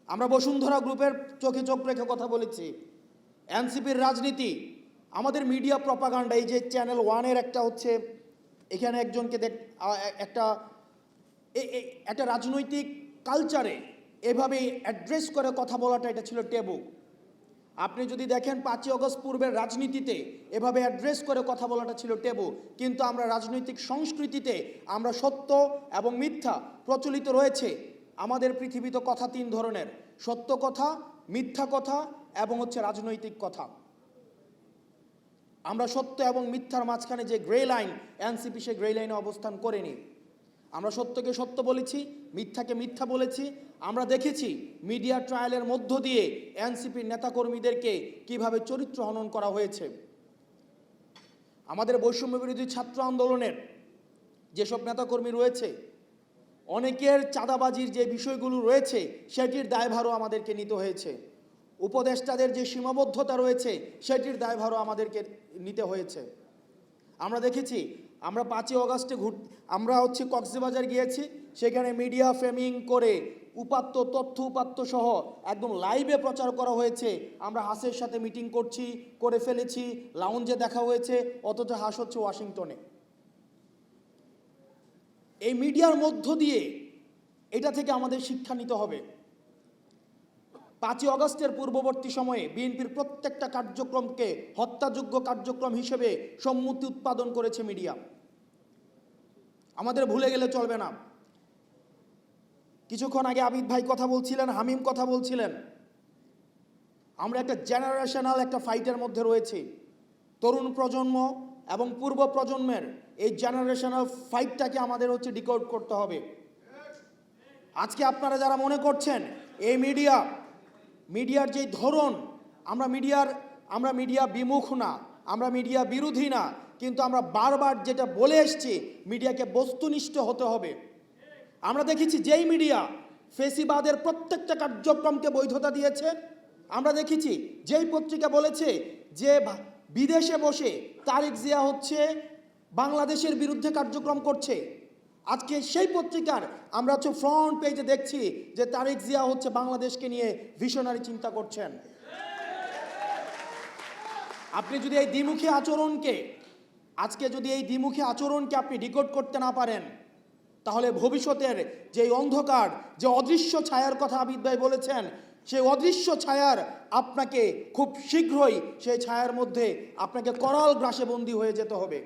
আমরা বসুন্ধরা গ্রুপের চোখে চোখ রেখে কথা বলেছি। এনসিপির রাজনীতি, আমাদের মিডিয়া প্রপাগান্ডা, এই যে চ্যানেল ওয়ানের একটা হচ্ছে এখানে একজনকে একটা একটা রাজনৈতিক কালচারে এভাবে অ্যাড্রেস করে কথা বলাটা, এটা ছিল ট্যাবু। আপনি যদি দেখেন 5ই আগস্ট পূর্বের রাজনীতিতে এভাবে অ্যাড্রেস করে কথা বলাটা ছিল ট্যাবু, কিন্তু আমরা রাজনৈতিক সংস্কৃতিতে আমরা সত্য এবং মিথ্যা প্রচলিত রয়েছে। আমাদের পৃথিবীতে কথা 3 ধরনের: সত্য কথা, মিথ্যা কথা এবং হচ্ছে রাজনৈতিক কথা। আমরা সত্য এবং মিথ্যার মাঝখানে যে গ্রে লাইন, এনসিপি সে গ্রে লাইনে অবস্থান করেনি। আমরা সত্যকে সত্য বলেছি, মিথ্যাকে মিথ্যা বলেছি। আমরা দেখেছি মিডিয়া ট্রায়ালের মধ্য দিয়ে এনসিপির নেতাকর্মীদেরকে কিভাবে চরিত্র হনন করা হয়েছে। আমাদের বৈষম্য বিরোধী ছাত্র আন্দোলনের যেসব নেতাকর্মী রয়েছে, অনেকের চাঁদাবাজির যে বিষয়গুলো রয়েছে সেটির দায়ভারও আমাদেরকে নিতে হয়েছে। উপদেষ্টাদের যে সীমাবদ্ধতা রয়েছে সেটির দায়ভারও আমাদেরকে নিতে হয়েছে। আমরা দেখেছি, আমরা 5ই আগস্টে আমরা কক্সবাজার গিয়েছি, সেখানে মিডিয়া ফ্রেমিং করে উপাত্ত তথ্য উপাত্ত সহ একদম লাইভে প্রচার করা হয়েছে আমরা হাসের সাথে মিটিং করে ফেলেছি, লাউঞ্জে দেখা হয়েছে, অথচ হাস হচ্ছে ওয়াশিংটনে। এই মিডিয়ার মধ্য দিয়ে এটা থেকে আমাদের শিক্ষা নিতে হবে। 5ই আগস্টের পূর্ববর্তী সময়ে বিএনপির প্রত্যেকটা কার্যক্রমকে হত্যাযোগ্য কার্যক্রম হিসেবে সম্মতি উৎপাদন করেছে মিডিয়া। আমাদের ভুলে গেলে চলবে না। কিছুক্ষণ আগে আবিদ ভাই কথা বলছিলেন, হামিম কথা বলছিলেন, আমরা একটা জেনারেশনাল একটা ফাইটের মধ্যে রয়েছি। তরুণ প্রজন্ম এবং পূর্ব প্রজন্মের এই জেনারেশনাল ফাইটটাকে আমাদের ডিকোড করতে হবে। আজকে আপনারা যারা মনে করছেন এই মিডিয়ার যে ধরন, আমরা মিডিয়া বিমুখ না, আমরা মিডিয়া বিরোধী না, কিন্তু আমরা বারবার যেটা বলে এসেছি মিডিয়াকে বস্তুনিষ্ঠ হতে হবে। আমরা দেখেছি যেই মিডিয়া ফেসিবাদের প্রত্যেকটা কার্যক্রমকে বৈধতা দিয়েছে, আমরা দেখেছি যেই পত্রিকা বলেছে যে বিদেশে বসে তারেক জিয়া বাংলাদেশের বিরুদ্ধে কার্যক্রম করছে, আজকে সেই পত্রিকার আমরা ফ্রন্ট পেজে দেখছি যে তারেক জিয়া বাংলাদেশকে নিয়ে ভিশনারি চিন্তা করছেন। আপনি যদি এই দ্বিমুখী আচরণকে আপনি ডিকোড করতে না পারেন, তাহলে ভবিষ্যতের যে অন্ধকার, যে অদৃশ্য ছায়ার কথা আবিদ ভাই বলেছেন, সেই অদৃশ্য ছায়ার আপনাকে খুব শীঘ্রই সেই ছায়ার মধ্যে আপনাকে করাল গ্রাসে বন্দী হয়ে যেতে হবে।